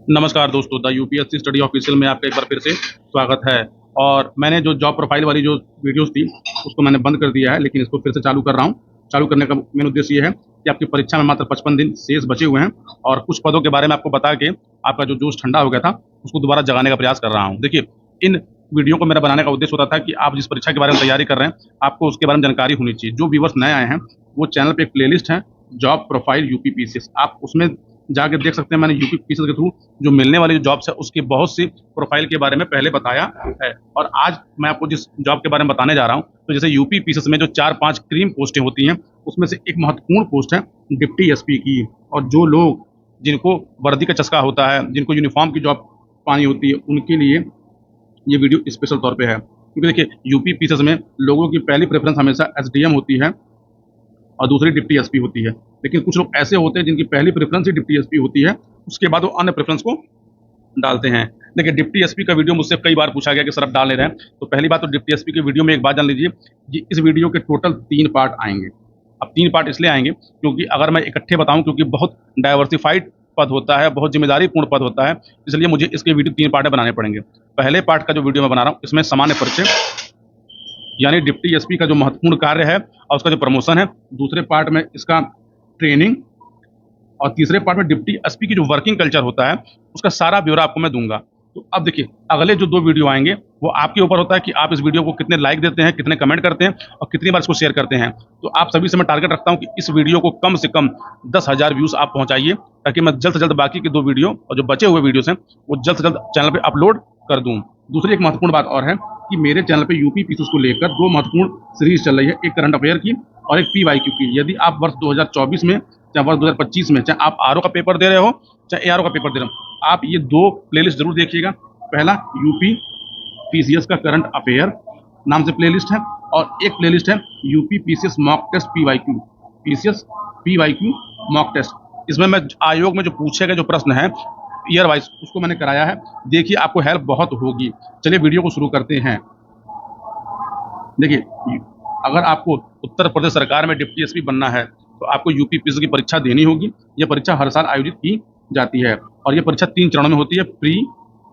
नमस्कार दोस्तों, the UPSC study official में आपका एक बार फिर से स्वागत है। और मैंने जो जॉब प्रोफाइल वाली जो वीडियोस थी उसको मैंने बंद कर दिया है, लेकिन इसको फिर से चालू कर रहा हूँ। चालू करने का मेन उद्देश्य ये है कि आपकी परीक्षा में मात्र 55 दिन शेष बचे हुए हैं और कुछ पदों के बारे में आपको बता के आपका जो जोश ठंडा हो गया था उसको दोबारा जगाने का प्रयास कर रहा हूँ। देखिए, इन वीडियो को मेरा बनाने का उद्देश्य होता था कि आप जिस परीक्षा के बारे में तैयारी कर रहे हैं आपको उसके बारे में जानकारी होनी चाहिए। जो व्यूवर्स नए आए हैं वो चैनल पे एक प्लेलिस्ट है, जॉब प्रोफाइल यूपी पीसीएस, आप उसमें जाके देख सकते हैं। मैंने यूपी पीसीएस के थ्रू जो मिलने वाली जो जॉब्स है उसकी बहुत सी प्रोफाइल के बारे में पहले बताया है। और आज मैं आपको जिस जॉब के बारे में बताने जा रहा हूँ, तो जैसे यूपी पीसीएस में जो 4-5 क्रीम पोस्टें होती हैं उसमें से एक महत्वपूर्ण पोस्ट है डिप्टी एसपी की। और जो लोग जिनको वर्दी का चस्का होता है, जिनको यूनिफॉर्म की जॉब पानी होती है, उनके लिए ये वीडियो स्पेशल तौर पे है। क्योंकि देखिए, यूपी पीसीएस में लोगों की पहली प्रेफरेंस हमेशा एसडीएम होती है और दूसरी डिप्टी एसपी होती है। लेकिन कुछ लोग ऐसे होते हैं जिनकी पहली प्रेफरेंस ही डिप्टी एसपी होती है, उसके बाद वो अन्य प्रेफरेंस को डालते हैं। देखिए, डिप्टी एसपी का वीडियो मुझसे कई बार पूछा गया कि सर आप डाल ले रहे हैं, तो पहली बात तो डिप्टी एसपी के वीडियो में एक बात जान लीजिए कि इस वीडियो के टोटल 3 पार्ट आएंगे। अब 3 पार्ट इसलिए आएंगे क्योंकि अगर मैं इकट्ठे बताऊं, क्योंकि बहुत डाइवर्सिफाइड पद होता है, बहुत जिम्मेदारीपूर्ण पद होता है, इसलिए मुझे इसके वीडियो 3 पार्ट में बनाने पड़ेंगे। पहले पार्ट का जो वीडियो मैं बना रहा हूँ इसमें सामान्य परिचय, यानी डिप्टी एसपी का जो महत्वपूर्ण कार्य है और उसका जो प्रमोशन है। दूसरे पार्ट में इसका ट्रेनिंग, और तीसरे पार्ट में डिप्टी एसपी की जो वर्किंग कल्चर होता है उसका सारा ब्यौरा आपको मैं दूंगा। तो अब देखिए, अगले जो 2 वीडियो आएंगे वो आपके ऊपर होता है कि आप इस वीडियो को कितने लाइक देते हैं, कितने कमेंट करते हैं और कितनी बार इसको शेयर करते हैं। तो आप सभी से मैं टारगेट रखता हूं कि इस वीडियो को कम से कम 10,000 व्यूज आप पहुंचाइए, ताकि मैं जल्द से जल्द बाकी के 2 वीडियो और जो बचे हुए वीडियोस हैं वो जल्द से जल्द चैनल पे अपलोड कर दूं। दूसरी एक महत्वपूर्ण बात और है कि मेरे चैनल पे यूपी पीसीएस को लेकर 2 महत्वपूर्ण सीरीज चल रही है, एक करंट अफेयर की और एक पीवाईक्यू की। यदि आप वर्ष 2024 में, चाहे वर्ष 2025 में, चाहे आप आरओ का पेपर दे रहे हो चाहे एआरओ का पेपर दे रहे हो, आप ये 2 प्लेलिस्ट जरूर देखिएगा। पहला यूपी पीसीएस का करंट अफेयर नाम से प्लेलिस्ट है, और एक प्लेलिस्ट है UP PCS mock test PYQ, PCS PYQ mock test. इसमें मैं आयोग में जो पूछे गए जो प्रश्न है ईयर वाइज उसको मैंने कराया है। देखिए, आपको हेल्प बहुत होगी। चलिए वीडियो को शुरू करते हैं। देखिए, अगर आपको उत्तर प्रदेश सरकार में डिप्टी एसपी बनना है तो आपको यूपी पीसीएस की परीक्षा देनी होगी। यह परीक्षा हर साल आयोजित की जाती है और यह परीक्षा 3 चरणों में होती है, प्री,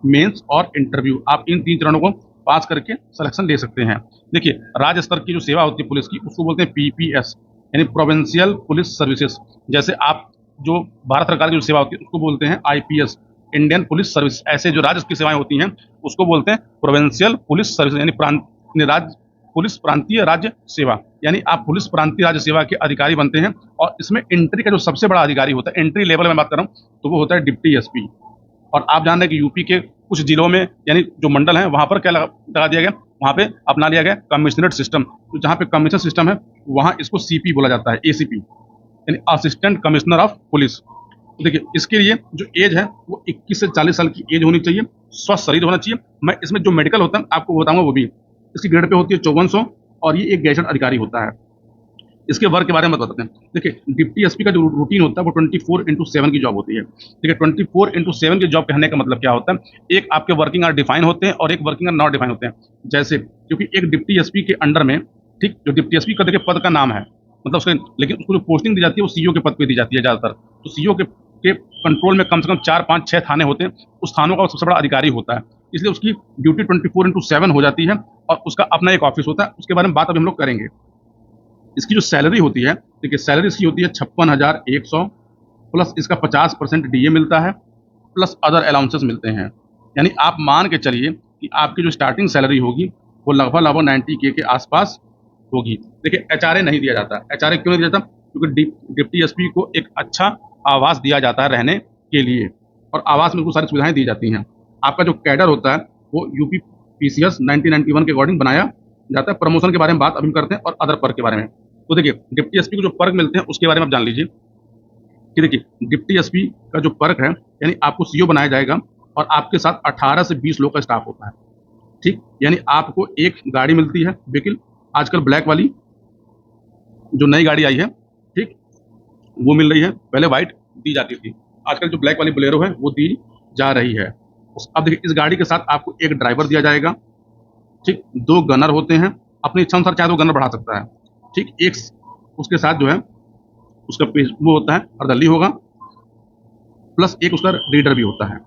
मेंस और इंटरव्यू। आप इन 3 चरणों को पास करके सिलेक्शन ले सकते हैं। देखिए, राज्य स्तर की जो सेवा होती है पुलिस की उसको बोलते हैं पीपीएस, यानी प्रोविंशियल पुलिस सर्विसेज। जैसे आप जो भारत सरकार की जो सेवा होती है उसको बोलते हैं आईपीएस, इंडियन पुलिस सर्विस। ऐसे जो राज्य की सेवाएं होती हैं उसको बोलते हैं प्रोविंशियल पुलिस सर्विस, यानी राज्य पुलिस प्रांतीय राज्य सेवा। यानी आप पुलिस प्रांतीय राज्य सेवा के अधिकारी बनते हैं। और इसमें एंट्री का जो सबसे बड़ा अधिकारी होता है, एंट्री लेवल में बात कर रहा हूँ, तो वो होता है डिप्टी एसपी। और आप जान रहे हैं कि यूपी के कुछ जिलों में, यानी जो मंडल हैं वहां पर क्या लगा दिया गया, वहां पे अपना लिया गया कमिश्नरेट सिस्टम। तो जहां पे कमिश्नर सिस्टम है वहां इसको सीपी बोला जाता है, एसीपी, यानी असिस्टेंट कमिश्नर ऑफ पुलिस। तो देखिए, इसके लिए जो एज है वो 21 से 40 साल की एज होनी चाहिए, स्वस्थ शरीर होना चाहिए। मैं इसमें जो मेडिकल होता है आपको बताऊंगा वो भी। इसकी ग्रेड पे होती है 5400 और ये एक गैजेट अधिकारी होता है। इसके वर्क के बारे में बताते हैं। देखिए, डिप्टी एसपी का जो रूटीन होता है वो 24/7 की जॉब होती है। देखिए, 24/7 की जॉब कहने का मतलब क्या होता है, एक आपके वर्किंग आवर डिफाइन होते हैं और एक वर्किंग आवर नॉट डिफाइन होते हैं। जैसे, क्योंकि एक डिप्टी एसपी के अंडर में, ठीक, जो डिप्टी एसपी का देखिए पद का नाम है, मतलब उसके, लेकिन उसको जो पोस्टिंग दी जाती है वो सीईओ के पद पे दी जाती है ज़्यादातर। तो सीईओ के कंट्रोल में कम से कम 4-5-6 थाने होते हैं। उस थानों का वो सबसे बड़ा अधिकारी होता है, इसलिए उसकी ड्यूटी 24/7 हो जाती है और उसका अपना एक ऑफिस होता है। उसके बारे में बात अभी हम लोग करेंगे। इसकी जो सैलरी होती है, देखिए सैलरी इसकी होती है 56,100 प्लस इसका 50% डीए मिलता है, प्लस अदर अलाउंसेस मिलते हैं। यानी आप मान के चलिए कि आपकी जो स्टार्टिंग सैलरी होगी वो लगभग 90K के आसपास होगी। देखिए, एचआरए नहीं दिया जाता। एचआरए क्यों नहीं दिया जाता? क्योंकि डिप्टी एसपी को एक अच्छा आवास दिया जाता है रहने के लिए, और आवास में उनको सारी सुविधाएं दी जाती हैं। आपका जो कैडर होता है वो यूपी पीसीएस 1991 के अकॉर्डिंग बनाया जाता है। प्रमोशन के बारे में बात अभी करते हैं और अदर पर्क के बारे में। तो देखिए, डिप्टी एसपी को जो पर्क मिलते हैं उसके बारे में आप जान लीजिए कि देखिए, डिप्टी एसपी का जो पर्क है, यानी आपको सीईओ बनाया जाएगा और आपके साथ 18 से 20 लोग का स्टाफ होता है, ठीक। यानी आपको एक गाड़ी मिलती है व्हीकल, आजकल ब्लैक वाली जो नई गाड़ी आई है, ठीक, वो मिल रही है। पहले व्हाइट दी जाती थी, आजकल जो ब्लैक वाली बोलेरो है वो दी जा रही है। अब देखिए, इस गाड़ी के साथ आपको एक ड्राइवर दिया जाएगा, ठीक, 2 गनर होते हैं, अपनी इच्छा अनुसार चाहे तो गनर बढ़ा सकता है, ठीक। एक उसके साथ जो है उसका पेज वो होता है, अर्दली होगा, प्लस एक उसका रीडर भी होता है।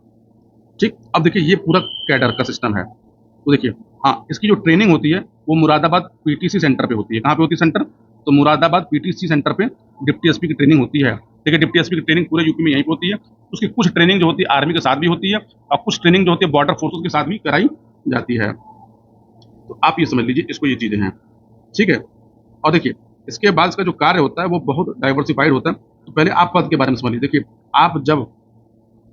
ठीक, अब देखिए ये पूरा कैडर का सिस्टम है। तो देखिए, हाँ, इसकी जो ट्रेनिंग होती है वो मुरादाबाद पीटीसी सेंटर पे होती है। कहाँ पे होती है सेंटर? तो मुरादाबाद पीटीसी सेंटर पे डिप्टी एसपी की ट्रेनिंग होती है। देखिए, डिप्टी एसपी की ट्रेनिंग पूरे यूपी में यहीं पे होती है। उसकी कुछ ट्रेनिंग जो होती है आर्मी के साथ भी होती है और कुछ ट्रेनिंग जो होती है बॉर्डर फोर्सेस के साथ भी कराई जाती है। तो आप ये समझ लीजिए, इसको ये चीज़ें हैं, ठीक है। और देखिए, इसके बाद इसका जो कार्य होता है वो बहुत डाइवर्सिफाइड होता है। तो पहले आप पद के बारे में समझ लीजिए। देखिए, आप जब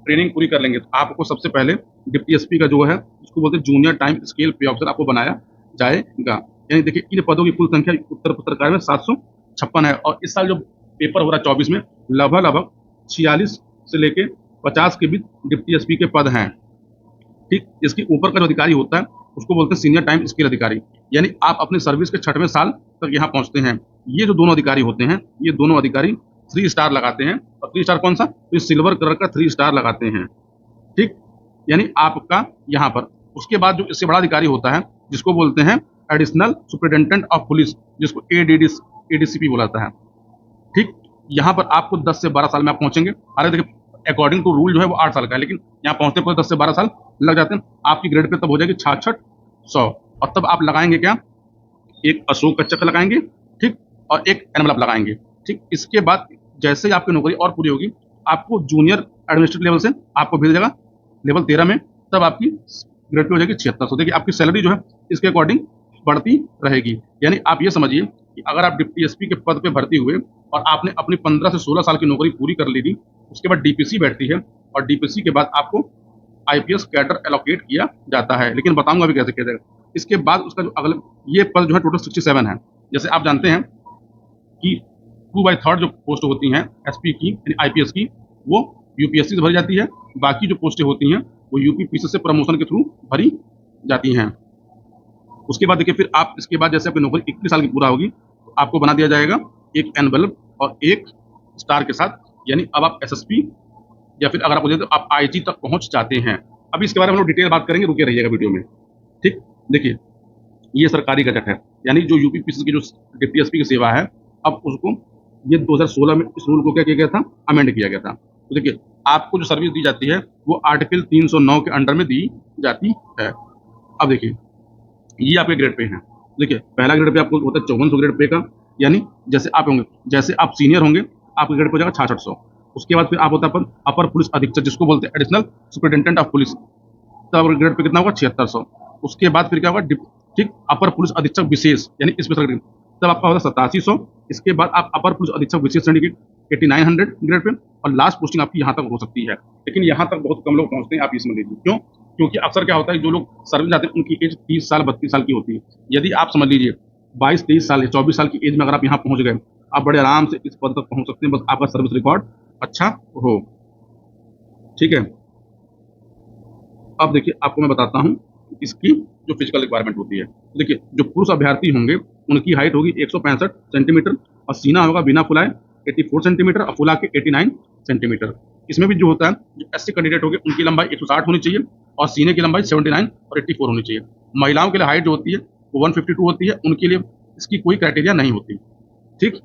ट्रेनिंग पूरी कर लेंगे तो आपको सबसे पहले डिप्टी एसपी का जो है उसको बोलते हैं जूनियर टाइम स्केल पे ऑफिसर आपको बनाया जाएगा। यानी देखिए, इन पदों की कुल संख्या उत्तर पत्रकार में 756 है और इस साल जो पेपर हो रहा है 24 में लगभग लगभग 46 से लेके 50 के बीच डिप्टी एसपी के पद हैं। ठीक, इसके ऊपर का जो अधिकारी होता है उसको बोलते हैं सीनियर टाइम स्केल अधिकारी। यानी आप अपने सर्विस के 6वें साल तक यहाँ पहुंचते हैं। ये जो दोनों अधिकारी होते हैं, ये दोनों अधिकारी 3 स्टार लगाते हैं। और 3 स्टार कौन सा? तो सिल्वर कलर का 3 स्टार लगाते हैं। ठीक, यानी आपका यहाँ पर उसके बाद जो इससे बड़ा अधिकारी होता है जिसको बोलते हैं एडिशनल सुपरिटेंडेंट ऑफ पुलिस, जिसको एडीसीपी बुलाता है। ठीक, यहाँ पर आपको 10 से 12 साल में आप पहुंचेंगे। अरे देखिए, अकॉर्डिंग टू रूल जो है वो 8 साल का है, लेकिन यहाँ पहुंचते पहुंचते 10 से 12 साल लग जाते हैं। आपकी ग्रेड पे तब हो जाएगी 6600 और तब आप लगाएंगे क्या? एक अशोक का चक्र लगाएंगे, ठीक, और एक एनवलप लगाएंगे। ठीक, इसके बाद जैसे ही आपकी नौकरी और पूरी होगी आपको जूनियर एडमिनिस्ट्रेटिव लेवल से आपको भेज देगा लेवल 13 में, तब आपकी ग्रेड पे हो जाएगी 7600। देखिए, आपकी सैलरी जो है इसके अकॉर्डिंग बढ़ती रहेगी। यानी आप ये समझिए कि अगर आप डिप्टी एसपी के पद पे भर्ती हुए और आपने अपनी 15 से 16 साल की नौकरी पूरी कर ली थी, उसके बाद डीपीसी बैठती है और डीपीसी के बाद आपको आईपीएस कैडर एलोकेट किया जाता है। लेकिन बताऊंगा अभी कैसे किया जाएगा। इसके बाद उसका जो अगले ये पद जो है टोटल 67 है। जैसे आप जानते हैं कि 2/3 जो पोस्ट होती हैं एसपी की यानी आईपीएस की, वो यूपीएससी से भरी जाती है। बाकी जो पोस्टें होती हैं वो यूपीपीसी से प्रमोशन के थ्रू भरी जाती हैं। उसके बाद देखिए, फिर आप इसके बाद जैसे आपकी नौकरी 21 साल की पूरा होगी तो आपको बना दिया जाएगा एक एनवेलप और एक स्टार के साथ। यानी अब आप एसएसपी या फिर अगर आप बोले तो आप आईजी तक पहुंच जाते हैं। अभी इसके बारे में हम लोग डिटेल बात करेंगे, रुके रहिएगा वीडियो में। ठीक, देखिए, ये सरकारी गजट है, यानी जो यूपीपीसी की जो डिप्टी एसपी की सेवा है, अब उसको ये 2016 में इस रूल को क्या किया गया था? अमेंड किया गया था। तो देखिए, आपको जो सर्विस दी जाती है वो आर्टिकल 309 के अंडर में दी जाती है। अब देखिए, ये आपके ग्रेड पे हैं। देखिए, पहला ग्रेड पे आपको होता है 5400 ग्रेड पे का, यानी जैसे आप होंगे, जैसे आप सीनियर होंगे आपका ग्रेड पे हो जाएगा 6600। उसके बाद फिर आप होता है अपर पुलिस अधीक्षक, जिसको बोलते हैं एडिशनल सुपरिटेंडेंट ऑफ पुलिस, तब ग्रेड पे कितना होगा? 7600। उसके बाद फिर क्या होगा? ठीक, अपर पुलिस अधीक्षक विशेष यानी स्पेशल ग्रेड, तब आपका होगा 8700। इसके बाद आप अपर पुलिस अधीक्षक विशेष श्रेणी के 8900 ग्रेड पे, और लास्ट पोस्टिंग आपकी यहाँ तक हो सकती है। लेकिन यहाँ तक बहुत कम लोग पहुँचते हैं, आप ये समझ लीजिए। क्यों? क्योंकि अक्सर क्या होता है, जो लोग सर्विस जाते हैं उनकी एज 30 साल 32 साल की होती है। यदि आप समझ लीजिए 22-23 साल या 24 साल की एज में अगर आप यहाँ पहुँच गए, आप बड़े आराम से इस पद तक पहुँच सकते हैं, बस आपका सर्विस रिकॉर्ड अच्छा हो। ठीक है, अब देखिए, आपको मैं बताता हूँ इसकी जो फिजिकल रिक्वायरमेंट होती है। तो देखिए, जो पुरुष अभ्यर्थी होंगे उनकी हाइट होगी 165 सेंटीमीटर और सीना होगा बिना फुलाए 84 सेंटीमीटर और फुला के 89 सेंटीमीटर। इसमें भी जो होता है, जो एससी कैंडिडेट होंगे उनकी लंबाई 160 होनी चाहिए और सीने की लंबाई 79 और 84 होनी चाहिए। महिलाओं के लिए हाइट जो होती है वो 152 होती है, उनके लिए इसकी कोई क्राइटेरिया नहीं होती। ठीक,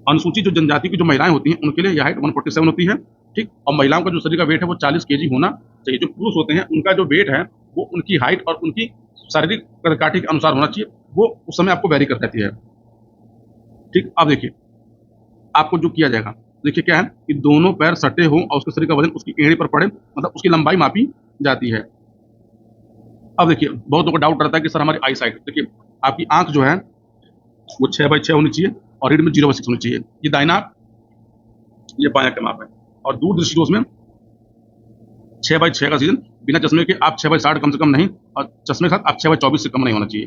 अनुसूचित जो जनजाति की जो महिलाएं होती हैं उनके लिए यह हाइट 147 होती है। ठीक, और महिलाओं का जो शरीर का वेट है वो 40 केजी होना चाहिए। जो पुरुष होते हैं उनका जो वेट है वो उनकी हाइट और उनकी शारीरिक प्रकाठी के अनुसार होना चाहिए, वो उस समय आपको वेरी कर देती है। ठीक, अब देखिए, आपको जो किया जाएगा, देखिए क्या है कि दोनों पैर सटे हों और उसके शरीर का वजन उसकी एड़ी पर पड़े, मतलब उसकी लंबाई मापी जाती है। अब देखिए, बहुत लोगों को डाउट रहता है कि सर हमारी आई साइट, देखिए आपकी आंख जो है वो 6/6 होनी चाहिए और रीड में 0/6 होनी चाहिए। ये दाहिना, ये बायां का माप है। और दूर दृष्टि दोष में 6/6 का सीजन बिना चश्मे के आप 6/60 कम से कम नहीं, और चश्मे के साथ आप 6/24 से कम नहीं होना चाहिए।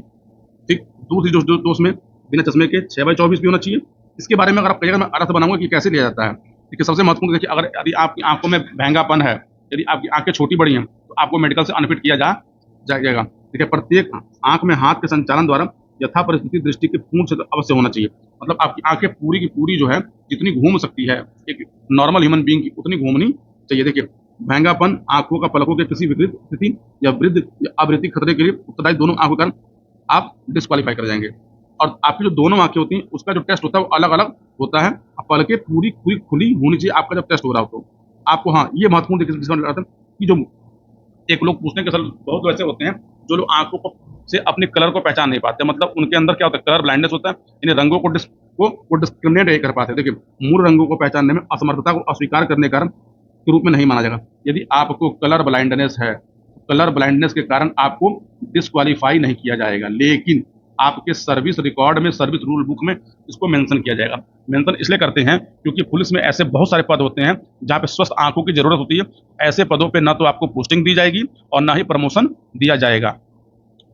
ठीक, दूर दृष्टि दोष में बिना चश्मे के 6/24 भी होना चाहिए। इसके बारे में अगर आप कहिएगा मैं अर्थ बनाऊंगा कि कैसे लिया जाता है। देखिए, सबसे महत्वपूर्ण देखिए, अगर यदि आपकी आंखों में भैंगापन है, यदि आपकी आंखें छोटी बड़ी हैं तो आपको मेडिकल से अनफिट किया जाएगा। देखिए, प्रत्येक आंख में हाथ के संचालन द्वारा यथा परिस्थिति दृष्टि के पूर्ण से अवश्य होना चाहिए। मतलब आपकी आंखें पूरी की पूरी जो है जितनी घूम सकती है एक नॉर्मल ह्यूमन बीइंग की, उतनी घूमनी चाहिए। देखिए, भैंगापन आंखों का पलकों के किसी विकृत स्थिति या वृद्ध या आवृत्ति खतरे के लिए उत्तरदायी दोनों आंखों का आप डिस्क्वालीफाई कर जाएंगे। और आपकी जो दोनों आंखें होती हैं उसका जो टेस्ट होता है वो अलग अलग होता है। पलकें पूरी पूरी खुली होनी चाहिए आपका जब टेस्ट हो रहा हो तो आपको, हाँ, ये महत्वपूर्ण कि जो एक लोग पूछते हैं कि सर बहुत लोग ऐसे होते हैं जो लोग आंखों को से अपने कलर को पहचान नहीं पाते, मतलब उनके अंदर क्या होता है, कलर ब्लाइंडनेस होता है, यानी रंगों को डिस्क्रिमिनेट नहीं कर पाते। देखिए, मूल रंगों को पहचानने में असमर्थता को अस्वीकार करने के कारण के रूप में नहीं माना जाएगा। यदि आपको कलर ब्लाइंडनेस है, कलर ब्लाइंडनेस के कारण आपको डिस्क्वालीफाई नहीं किया जाएगा, लेकिन आपके सर्विस रिकॉर्ड में, सर्विस रूल बुक में इसको मेंशन किया जाएगा। मेंशन इसलिए करते हैं क्योंकि पुलिस में ऐसे बहुत सारे पद होते हैं जहां पे स्वस्थ आंखों की जरूरत होती है। ऐसे पदों पे ना तो आपको पोस्टिंग दी जाएगी और ना ही प्रमोशन दिया जाएगा।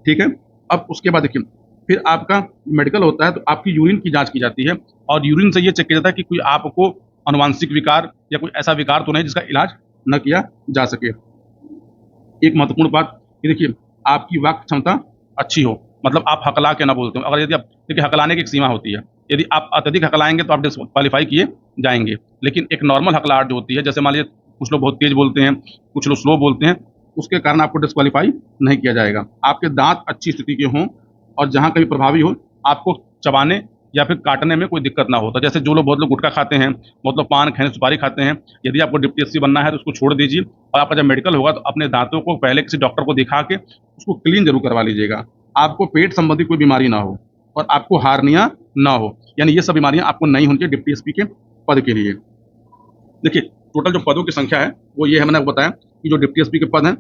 ठीक है। अब उसके बाद देखिए, फिर आपका मेडिकल होता है तो आपकी यूरिन की जांच की जाती है, और यूरिन से ये चेक किया जाता है कि कोई आपको अनुवांशिक विकार या कोई ऐसा विकार तो नहीं जिसका इलाज न किया जा सके। एक महत्वपूर्ण बात कि देखिए, आपकी वाक क्षमता अच्छी हो, मतलब आप हकला के ना बोलते हो। अगर यदि आप देखिए, हकलाने की एक सीमा होती है, यदि आप अत्यधिक हकलाएंगे तो आप डिस्क्वालीफाई किए जाएंगे। लेकिन एक नॉर्मल हकलाहट जो होती है, जैसे मान लीजिए कुछ लोग बहुत तेज बोलते हैं, कुछ लोग स्लो बोलते हैं, उसके कारण आपको डिस्क्वालीफाई नहीं किया जाएगा। आपके दांत अच्छी स्थिति के हों और जहाँ कभी प्रभावी हो, आपको चबाने या फिर काटने में कोई दिक्कत ना हो। तो जैसे जो लोग, बहुत लोग गुटखा खाते हैं, बहुत लोग पान खैनी सुपारी खाते हैं, यदि आपको डिप्टी एसपी बनना है तो उसको छोड़ दीजिए, और आपका जब मेडिकल होगा तो अपने दांतों को पहले किसी डॉक्टर को दिखा के उसको क्लीन जरूर करवा लीजिएगा। आपको पेट संबंधी कोई बीमारी ना हो और आपको हार्निया ना हो, यानी ये सब बीमारियां आपको नहीं होनी चाहिए डिप्टी एसपी के पद के लिए। देखिए, टोटल जो पदों की संख्या है वो ये है, मैंने आपको बताया कि जो डिप्टी एसपी के पद हैं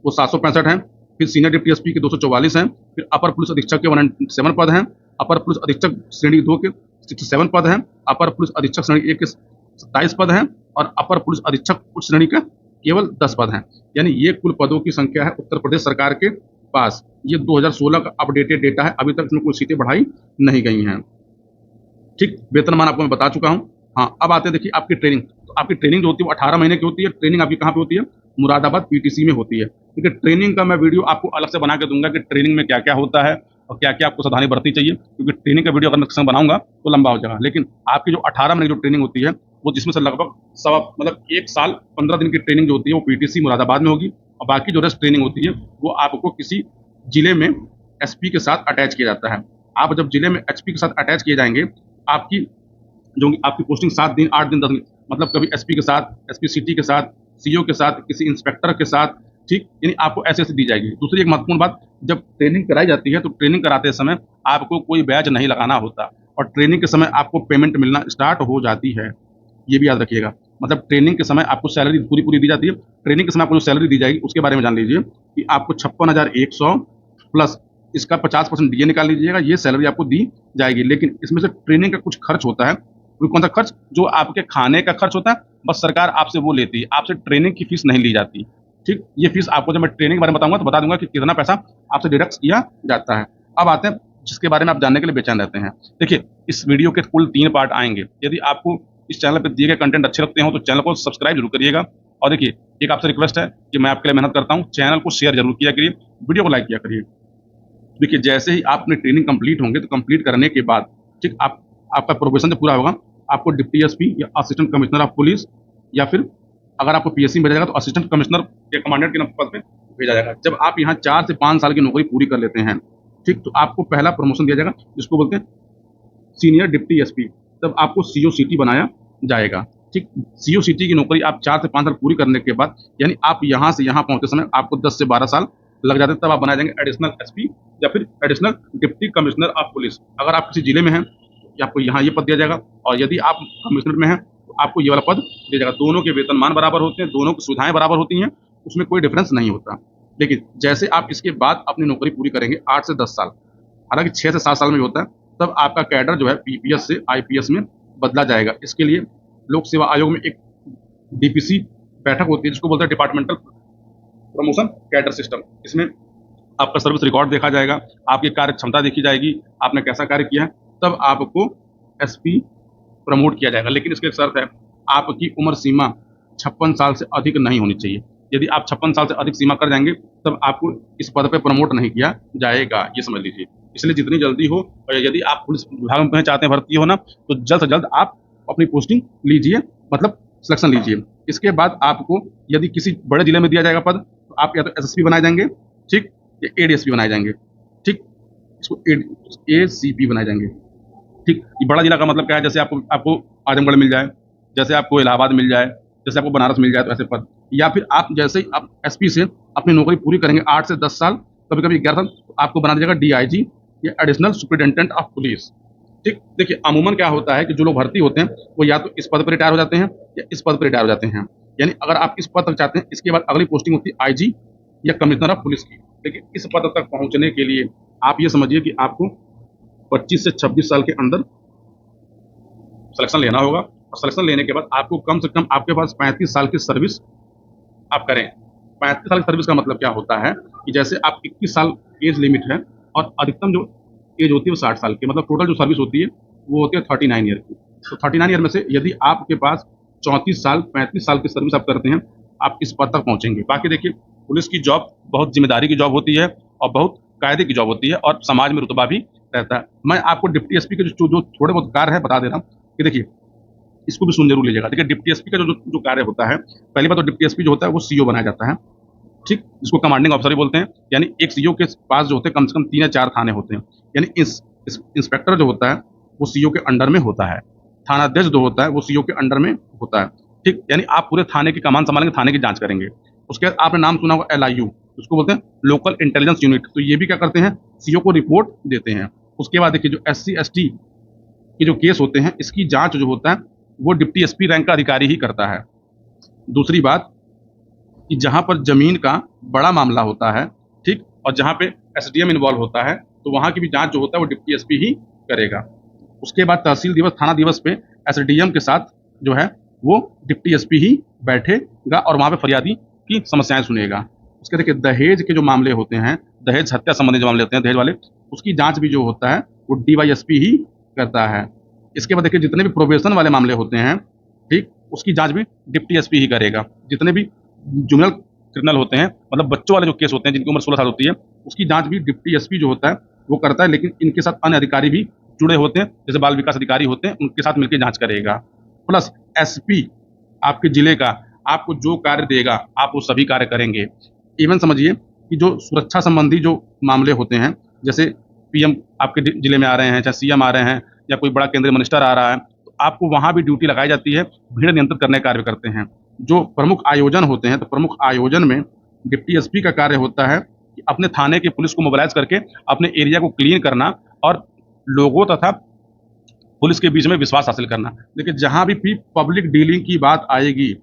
वो 765 हैं, फिर सीनियर डिप्टी एसपी के 244 हैं, फिर अपर पुलिस अधीक्षक के 107 पद हैं, अपर पुलिस अधीक्षक श्रेणी 2 के 67 पद हैं, अपर पुलिस अधीक्षक श्रेणी 1 के 27 पद हैं, और अपर पुलिस अधीक्षक उच्च श्रेणी का केवल 10 पद हैं। यानी ये कुल पदों की संख्या है उत्तर प्रदेश सरकार के पास। ये 2016 का अपडेटेड डेटा है, अभी तक इसमें कोई सीटें बढ़ाई नहीं गई हैं। ठीक, वेतनमान आपको मैं बता चुका हूँ। हाँ, अब आते हैं देखिए आपकी ट्रेनिंग। तो आपकी ट्रेनिंग जो होती है वो 18 महीने की होती है। ट्रेनिंग आपकी कहाँ पे होती है? मुरादाबाद पीटीसी में होती है। क्योंकि ट्रेनिंग का मैं वीडियो आपको अलग से बना के दूंगा कि ट्रेनिंग में क्या क्या होता है और क्या क्या आपको सावधानी बरतनी चाहिए, क्योंकि ट्रेनिंग का वीडियो अगर मैं संग बनाऊंगा तो लंबा हो जाएगा। लेकिन आपकी जो 18 महीने की जो ट्रेनिंग होती है वो, जिसमें से लगभग सवा मतलब 1 साल 15 दिन की ट्रेनिंग जो होती है वो पीटीसी मुरादाबाद में होगी, और बाकी जो रेस्ट ट्रेनिंग होती है वो आपको किसी जिले में एसपी के साथ अटैच किया जाता है। आप जब जिले में एसपी के साथ अटैच किए जाएंगे, आपकी जो आपकी पोस्टिंग 7 दिन 8 दिन 10 दिन, मतलब कभी एसपी के साथ, एसपी सिटी के साथ, सीओ के साथ, किसी इंस्पेक्टर के साथ, ठीक, यानी आपको ऐसे ऐसे दी जाएगी। दूसरी एक महत्वपूर्ण बात, जब ट्रेनिंग कराई जाती है तो ट्रेनिंग कराते समय आपको कोई बैच नहीं लगाना होता, और ट्रेनिंग के समय आपको पेमेंट मिलना स्टार्ट हो जाती है। ये भी याद रखिएगा, मतलब ट्रेनिंग के समय आपको सैलरी पूरी पूरी दी जाती है। ट्रेनिंग के समय आपको जो सैलरी दी जाएगी उसके बारे में जान लीजिए कि आपको 56,100 प्लस इसका 50% डीए निकाल लीजिएगा, ये सैलरी आपको दी जाएगी। लेकिन इसमें से ट्रेनिंग का कुछ खर्च होता है। कोई कौन सा खर्च? जो आपके खाने का खर्च होता है, बस सरकार आपसे वो लेती है, आपसे ट्रेनिंग की फीस नहीं ली जाती। ठीक, ये फीस आपको जब मैं ट्रेनिंग के बारे में बताऊंगा तो बता दूंगा कि कितना पैसा आपसे डिडक्ट किया जाता है। अब आते हैं जिसके बारे में आप जानने के लिए बेचैन रहते हैं। देखिए, इस वीडियो के कुल 3 पार्ट आएंगे। यदि आपको इस चैनल पर दिए गए कंटेंट अच्छे लगते हो तो चैनल को सब्सक्राइब जरूर करिएगा। और देखिए, एक आपसे रिक्वेस्ट है कि मैं आपके लिए मेहनत करता हूँ, चैनल को शेयर जरूर किया करिए, वीडियो को लाइक किया करिए। देखिए, जैसे ही आप अपनी ट्रेनिंग कंप्लीट होंगे तो कंप्लीट करने के बाद, ठीक, आपका प्रोबेशन जब पूरा होगा, आपको डिप्टी एसपी या असिस्टेंट कमिश्नर ऑफ पुलिस, या फिर अगर आपको पीएससी में भेजा जाएगा तो असिस्टेंट कमिश्नर या कमांडेंट के पद पे भेजा जाएगा। जब आप यहाँ 4 से 5 साल की नौकरी पूरी कर लेते हैं, ठीक, तो आपको पहला प्रमोशन दिया जाएगा जिसको बोलते हैं सीनियर डिप्टी एसपी। तब आपको सीओ सिटी बनाया जाएगा। ठीक, सीओ सिटी की नौकरी आप 4 से 5 साल पूरी करने के बाद, यानी आप यहाँ से यहाँ पहुंचते समय आपको 10 से 12 साल लग जाते हैं, तब आप बनाए जाएंगे एडिशनल एसपी या फिर additional deputy commissioner of police. अगर आप किसी जिले में हैं तो आपको यहाँ ये पद दिया जाएगा, और यदि आप कमिश्नर में हैं तो आपको ये वाला पद दिया जाएगा। दोनों के वेतनमान बराबर होते हैं, दोनों की सुविधाएं बराबर होती हैं, उसमें कोई डिफरेंस नहीं होता। लेकिन जैसे आप इसके बाद अपनी नौकरी पूरी करेंगे 8 से 10 साल, हालांकि 6 से 7 साल में भी होता है, तब आपका कैडर जो है पीपीएस से आईपीएस में बदला जाएगा। इसके लिए लोक सेवा आयोग में एक डीपीसी बैठक होती है जिसको बोलते हैं डिपार्टमेंटल प्रमोशन कैडर सिस्टम। इसमें आपका सर्विस रिकॉर्ड देखा जाएगा, आपकी कार्य क्षमता देखी जाएगी, आपने कैसा कार्य किया है, तब आपको एसपी प्रमोट किया जाएगा। लेकिन इसकी एक शर्त है, आपकी उम्र सीमा 56 साल से अधिक नहीं होनी चाहिए। यदि आप 56 साल से अधिक सीमा कर जाएंगे तब आपको इस पद पे प्रमोट नहीं किया जाएगा, ये समझ लीजिए। इसलिए जितनी जल्दी हो, और यदि आप पुलिस विभाग में चाहते हैं भर्ती हो ना, तो जल्द से जल्द आप अपनी पोस्टिंग लीजिए, मतलब सिलेक्शन लीजिए। इसके बाद आपको यदि किसी बड़े जिले में दिया जाएगा पद, तो आप या तो एसएसपी बनाए जाएंगे, ठीक, या एडीएसपी बनाए जाएंगे, ठीक, इसको एसीपी बनाए जाएंगे। ठीक, ये बड़ा जिला का मतलब क्या है? जैसे आपको आपको आजमगढ़ मिल जाए, जैसे आपको इलाहाबाद मिल जाए, जैसे आपको बनारस मिल जाए तो ऐसे पद, या फिर आप जैसे ही आप एसपी से अपनी नौकरी पूरी करेंगे 8 से 10 साल, कभी कभी 11 साल, तो आपको बना दिया जाएगा डीआईजी या एडिशनल सुपरिटेंडेंट ऑफ पुलिस। ठीक, देखिए अमूमन क्या होता है कि जो लोग भर्ती होते हैं वो या तो इस पद पर रिटायर हो जाते हैं या इस पद पर रिटायर हो जाते हैं। यानी अगर आप इस पद तक चाहते हैं, इसके बाद अगली पोस्टिंग होती है आईजी या कमिश्नर ऑफ पुलिस की। लेकिन इस पद तक पहुंचने के लिए आप ये समझिए कि आपको 25 से 26 साल के अंदर सिलेक्शन लेना होगा, और सिलेक्शन लेने के बाद आपको कम से कम आपके पास 35 साल की सर्विस आप करें। 35 साल की सर्विस का मतलब क्या होता है कि जैसे आप 21 साल एज लिमिट है, और अधिकतम जो एज होती है वो 60 साल की, मतलब टोटल जो सर्विस होती है वो होती है 39 ईयर की। तो 39 ईयर में से यदि आपके पास 34 साल 35 साल की सर्विस आप करते हैं, आप इस पद तक पहुंचेंगे। बाकी देखिए पुलिस की जॉब बहुत जिम्मेदारी की जॉब होती है और बहुत कायदे की जॉब होती है, और समाज में रुतबा भी रहता है। मैं आपको डिप्टी एसपी के जो थोड़े बहुत कार्य है बता दे रहा हूँ कि देखिए इसको भी सुन जरूर लीजिएगा। देखिए डिप्टी एसपी का जो कार्य होता है, पहली बात तो डिप्टी एसपी जो होता है वो सीओ बनाया जाता है। ठीक, जिसको कमांडिंग ऑफिसर भी बोलते हैं। यानी एक सीओ के पास जो होते हैं कम से कम 3 या 4 थाने होते हैं। यानी इंस्पेक्टर जो होता है वो सीओ के अंडर में होता है। थानाध्यक्ष जो होता है वो सीओ के अंडर में होता है। ठीक, यानी आप पूरे थाने की कमान संभालेंगे, थाने की जांच करेंगे। उसके बाद आपने नाम सुना होगा LIU, उसको बोलते हैं लोकल इंटेलिजेंस यूनिट। तो ये भी क्या करते हैं, सीओ को रिपोर्ट देते हैं। उसके बाद देखिए जो SC ST के जो केस होते हैं, इसकी जांच जो होता है वो डिप्टी एसपी रैंक का अधिकारी ही करता है। दूसरी बात कि जहां पर जमीन का बड़ा मामला होता है, ठीक, और जहां पे SDM इन्वॉल्व होता है, तो वहां की भी जांच जो होता है वो डिप्टी एसपी ही करेगा। उसके बाद तहसील दिवस थाना दिवस पे SDM के साथ जो है वो डिप्टी एसपी ही बैठेगा और वहां पे फरियादी की समस्याएं सुनेगा। उसके देखिए दहेज के जो मामले होते हैं, दहेज हत्या संबंधी जो मामले होते हैं दहेज वाले, उसकी जांच भी जो होता है वो DYSP ही करता है। इसके बाद देखिए जितने भी प्रोबेशन वाले मामले होते हैं, ठीक, उसकी जांच भी डिप्टी एसपी ही करेगा। जितने भी जुवेनाइल क्रिमिनल होते हैं, मतलब बच्चों वाले जो केस होते हैं जिनकी उम्र 16 साल होती है, उसकी जांच भी डिप्टी एसपी जो होता है वो करता है। लेकिन इनके साथ अन्य अधिकारी भी जुड़े होते हैं, जैसे बाल विकास अधिकारी होते हैं, उनके साथ मिलकर जांच करेगा। प्लस एसपी आपके जिले का आपको जो कार्य देगा आप वो सभी कार्य करेंगे। इवन समझिए कि जो सुरक्षा संबंधी जो मामले होते हैं, जैसे PM आपके जिले में आ रहे हैं, चाहे CM आ रहे हैं, या कोई बड़ा केंद्रीय मिनिस्टर आ रहा है, तो आपको वहाँ भी ड्यूटी लगाई जाती है, भीड़ नियंत्रित करने का कार्य करते हैं। जो प्रमुख आयोजन होते हैं, तो प्रमुख आयोजन में डिप्टी एसपी का कार्य होता है कि अपने थाने की पुलिस को मोबिलाइज करके अपने एरिया को क्लीन करना और लोगों तथा पुलिस के बीच में विश्वास हासिल करना। देखिए जहाँ भी पब्लिक डीलिंग की बात आएगी,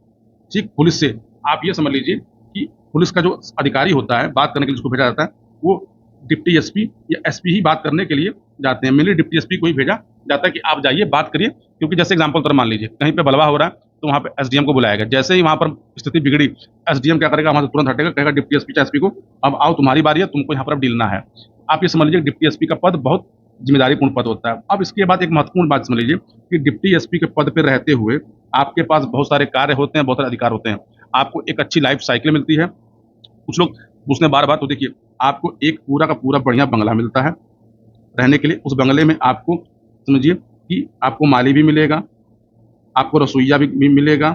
ठीक, पुलिस से, आप ये समझ लीजिए कि पुलिस का जो अधिकारी होता है बात करने के लिए जिसको भेजा जाता है, वो डिप्टी एसपी या एसपी ही बात करने के लिए जाते हैं। मेनली डिप्टी एसपी को ही भेजा जाता है कि आप जाइए बात करिए। क्योंकि जैसे एग्जाम्पल तर मान लीजिए कहीं पे बलवा हो रहा है, तो वहाँ पे SDM को बुलाया गया। जैसे ही वहाँ पर स्थिति बिगड़ी, SDM क्या करेगा, वहाँ से तुरंत हटेगा, कहेगा डिप्टी एसपी एसपी को अब आओ तुम्हारी बारी है, तुमको यहाँ पर अब डीलना है। आप ये समझ लीजिए डिप्टी एसपी का पद बहुत जिम्मेदारीपूर्ण पद होता है। अब इसके बाद एक महत्वपूर्ण बात समझ लीजिए कि डिप्टी एसपी के पद पर रहते हुए आपके पास बहुत सारे कार्य होते हैं, बहुत सारे अधिकार होते हैं। आपको एक अच्छी लाइफ साइकिल मिलती है। कुछ लोग पूछने बार बार, तो देखिए आपको एक पूरा का पूरा बढ़िया बंगला मिलता है रहने के लिए। उस बंगले में आपको समझिए कि आपको माली भी मिलेगा, आपको रसोईया भी मिलेगा,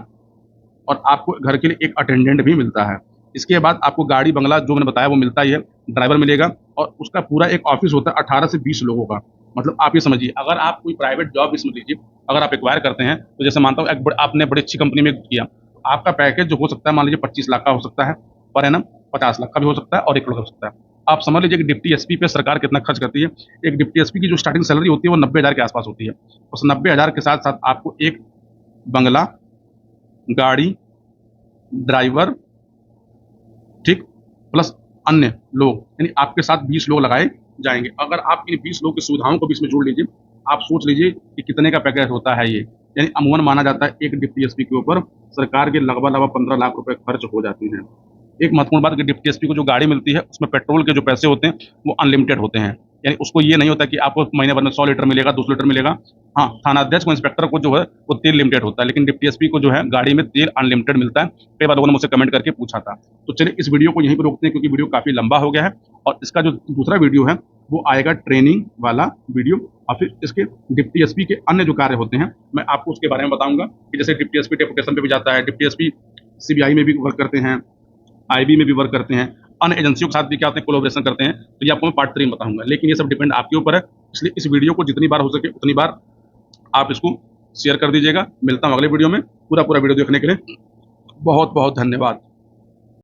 और आपको घर के लिए एक अटेंडेंट भी मिलता है। इसके बाद आपको गाड़ी बंगला जो मैंने बताया वो मिलता ही है, ड्राइवर मिलेगा, और उसका पूरा एक ऑफिस होता है 18 से 20 लोगों का। मतलब आप ये समझिए अगर आप कोई प्राइवेट जॉब भी समझ लीजिए, अगर आप एक्वायर करते हैं, तो जैसे मानता हूँ आपने बड़ी अच्छी कंपनी में किया, तो आपका पैकेज जो हो सकता है मान लीजिए 25 लाख का हो सकता है पर एनम, 50 लाख का भी हो सकता है और 1 करोड़ का हो सकता है। आप समझ लीजिए कि डिप्टी एसपी पे सरकार कितना खर्च करती है। एक डिप्टी एसपी की जो स्टार्टिंग सैलरी होती है वो 90,000 के आसपास होती है। उस 90,000 के साथ साथ आपको एक बंगला, गाड़ी, ड्राइवर, ठीक, प्लस अन्य लोग, यानी आपके साथ 20 लोग लगाए जाएंगे। अगर आप इन 20 लोगों की सुविधाओं को बीच में जोड़ लीजिए, आप सोच लीजिए कि कितने का पैकेज होता है ये। यानी अमूमन माना जाता है एक डिप्टी एसपी के ऊपर सरकार के लगभग 15 लाख रुपए खर्च हो जाते हैं। एक महत्वपूर्ण बात कि डिप्टी एसपी को जो गाड़ी मिलती है उसमें पेट्रोल के जो पैसे होते हैं वो अनलिमिटेड होते हैं। यानी उसको ये नहीं होता कि आपको महीने भर में 100 लीटर मिलेगा, 200 लीटर मिलेगा। हाँ, थानाध्यक्ष को, इंस्पेक्टर को जो है वो तेल लिमिटेड होता है, लेकिन डिप्टी एसपी को जो है गाड़ी में तेल अनलिमिटेड मिलता है। कई बार लोगों ने मुझसे कमेंट करके पूछा था। तो चलिए इस वीडियो को यहीं पर रोकते हैं क्योंकि वीडियो काफ़ी लंबा हो गया है, और इसका जो दूसरा वीडियो है वो आएगा ट्रेनिंग वाला वीडियो, और फिर इसके डिप्टी एसपी के अन्य जो कार्य होते हैं मैं आपको उसके बारे में बताऊंगा कि जैसे डिप्टी एसपी डेपुटेशन पे भी जाता है, डिप्टी एसपी CBI में भी वर्क करते हैं, IB में भी वर्क करते हैं, अन्य एजेंसियों के साथ भी क्या होते हैं कोलैबोरेशन करते हैं। तो ये आपको मैं पार्ट 3 में बताऊंगा, लेकिन ये सब डिपेंड आपके ऊपर है। इसलिए इस वीडियो को जितनी बार हो सके उतनी बार आप इसको शेयर कर दीजिएगा। मिलता हूँ अगले वीडियो में। पूरा वीडियो देखने के लिए बहुत बहुत धन्यवाद।